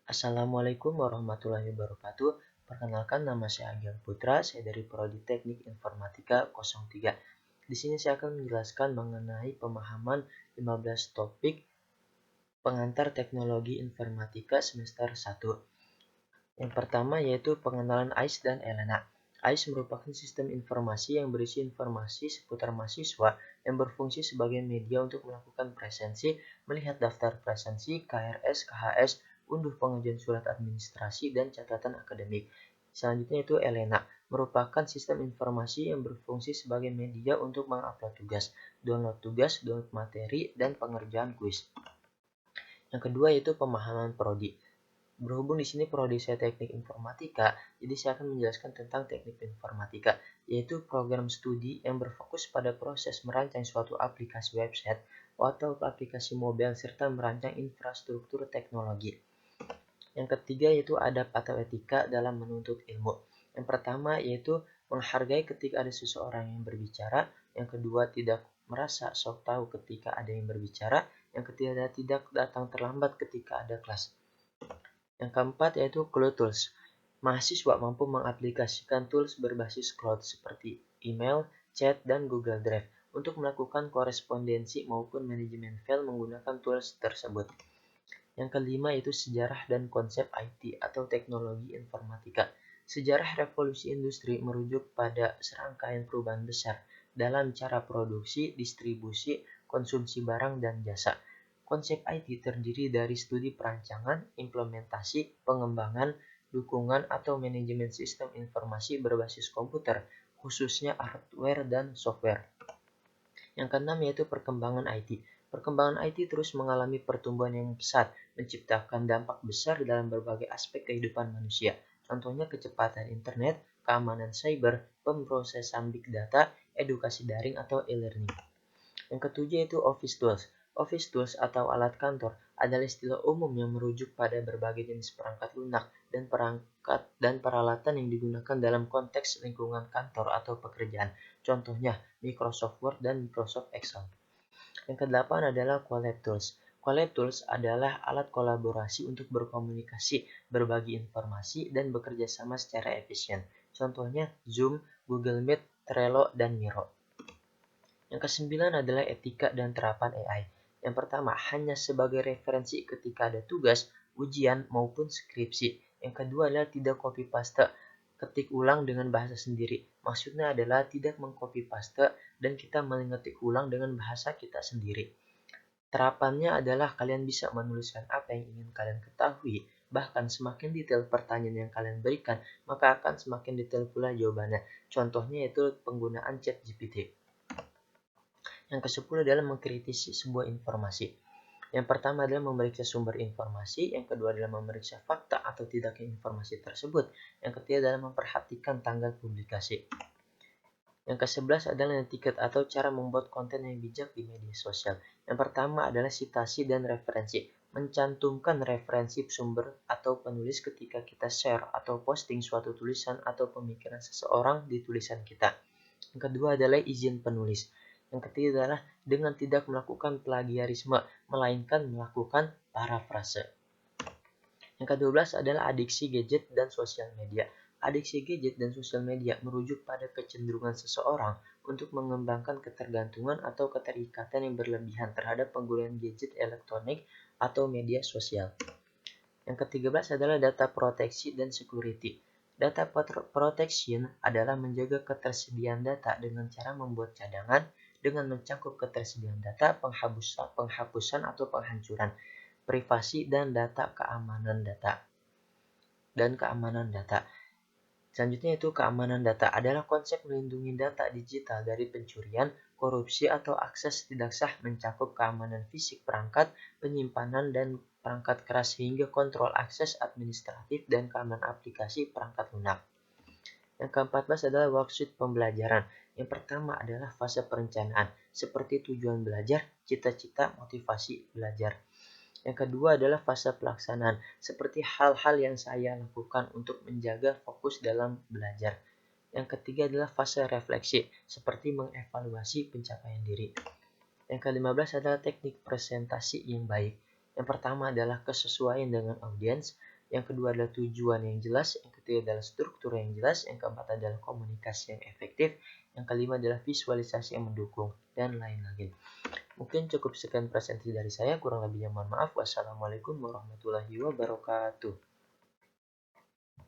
Assalamualaikum warahmatullahi wabarakatuh. Perkenalkan, nama saya Agil Putra, saya dari Prodi Teknik Informatika 03. Di sini saya akan menjelaskan mengenai pemahaman 15 topik pengantar teknologi informatika semester 1. Yang pertama yaitu pengenalan AIS dan ELENA. AIS merupakan sistem informasi yang berisi informasi seputar mahasiswa yang berfungsi sebagai media untuk melakukan presensi, melihat daftar presensi, KRS, KHS, unduh pengajuan surat administrasi, dan catatan akademik. Selanjutnya itu ELENA, merupakan sistem informasi yang berfungsi sebagai media untuk mengupload tugas, download materi, dan pengerjaan kuis. Yang kedua yaitu pemahaman prodi. Berhubung di sini prodi saya teknik informatika, jadi saya akan menjelaskan tentang teknik informatika, yaitu program studi yang berfokus pada proses merancang suatu aplikasi website atau aplikasi mobile serta merancang infrastruktur teknologi. Yang ketiga yaitu adab atau etika dalam menuntut ilmu. Yang pertama yaitu menghargai ketika ada seseorang yang berbicara. Yang kedua, tidak merasa sok tahu ketika ada yang berbicara. Yang ketiga, tidak datang terlambat ketika ada kelas. Yang keempat yaitu cloud tools. Mahasiswa mampu mengaplikasikan tools berbasis cloud seperti email, chat, dan Google Drive untuk melakukan korespondensi maupun manajemen file menggunakan tools tersebut. Yang kelima yaitu sejarah dan konsep IT atau teknologi informatika. Sejarah revolusi industri merujuk pada serangkaian perubahan besar dalam cara produksi, distribusi, konsumsi barang, dan jasa. Konsep IT terdiri dari studi perancangan, implementasi, pengembangan, dukungan, atau manajemen sistem informasi berbasis komputer, khususnya hardware dan software. Yang keenam yaitu perkembangan IT. Perkembangan IT terus mengalami pertumbuhan yang pesat, menciptakan dampak besar dalam berbagai aspek kehidupan manusia. Contohnya kecepatan internet, keamanan cyber, pemrosesan big data, edukasi daring atau e-learning. Yang ketujuh yaitu Office Tools. Office Tools atau alat kantor adalah istilah umum yang merujuk pada berbagai jenis perangkat lunak dan perangkat dan peralatan yang digunakan dalam konteks lingkungan kantor atau pekerjaan. Contohnya Microsoft Word dan Microsoft Excel. Yang kedelapan adalah Collab Tools. Collab Tools adalah alat kolaborasi untuk berkomunikasi, berbagi informasi, dan bekerja sama secara efisien. Contohnya Zoom, Google Meet, Trello, dan Miro. Yang kesembilan adalah etika dan terapan AI. Yang pertama, hanya sebagai referensi ketika ada tugas, ujian, maupun skripsi. Yang kedua adalah tidak copy paste, ketik ulang dengan bahasa sendiri. Maksudnya adalah tidak mengcopy paste dan kita mengetik ulang dengan bahasa kita sendiri. Terapannya adalah kalian bisa menuliskan apa yang ingin kalian ketahui. Bahkan semakin detail pertanyaan yang kalian berikan, maka akan semakin detail pula jawabannya. Contohnya yaitu penggunaan ChatGPT. Yang ke-10 adalah mengkritisi sebuah informasi. Yang pertama adalah memeriksa sumber informasi, yang kedua adalah memeriksa fakta atau tidaknya informasi tersebut, yang ketiga adalah memperhatikan tanggal publikasi. Yang ke-11 adalah etiket atau cara membuat konten yang bijak di media sosial. Yang pertama adalah citasi dan referensi. Mencantumkan referensi sumber atau penulis ketika kita share atau posting suatu tulisan atau pemikiran seseorang di tulisan kita. Yang kedua adalah izin penulis. Yang ketiga adalah dengan tidak melakukan plagiarisme, melainkan melakukan parafrase. Yang ke-12 adalah adiksi gadget dan sosial media. Adiksi gadget dan sosial media merujuk pada kecenderungan seseorang untuk mengembangkan ketergantungan atau keterikatan yang berlebihan terhadap penggunaan gadget elektronik atau media sosial. Yang ke-13 adalah data proteksi dan security. Data protection adalah menjaga ketersediaan data dengan cara membuat cadangan dengan mencakup ketersediaan data, penghapusan atau penghancuran, privasi dan keamanan data. Selanjutnya itu keamanan data adalah konsep melindungi data digital dari pencurian, korupsi atau akses tidak sah, mencakup keamanan fisik perangkat, penyimpanan dan perangkat keras hingga kontrol akses administratif dan keamanan aplikasi perangkat lunak. Yang ke-14 adalah worksheet pembelajaran. Yang pertama adalah fase perencanaan, seperti tujuan belajar, cita-cita, motivasi belajar. Yang kedua adalah fase pelaksanaan, seperti hal-hal yang saya lakukan untuk menjaga fokus dalam belajar. Yang ketiga adalah fase refleksi, seperti mengevaluasi pencapaian diri. Yang ke-15 adalah teknik presentasi yang baik. Yang pertama adalah kesesuaian dengan audiens, Yang kedua adalah tujuan yang jelas, yang ketiga adalah struktur yang jelas, yang keempat adalah komunikasi yang efektif, yang kelima adalah visualisasi yang mendukung, dan lain-lain. Mungkin cukup sekian presentasi dari saya, kurang lebihnya mohon maaf. Wassalamualaikum warahmatullahi wabarakatuh.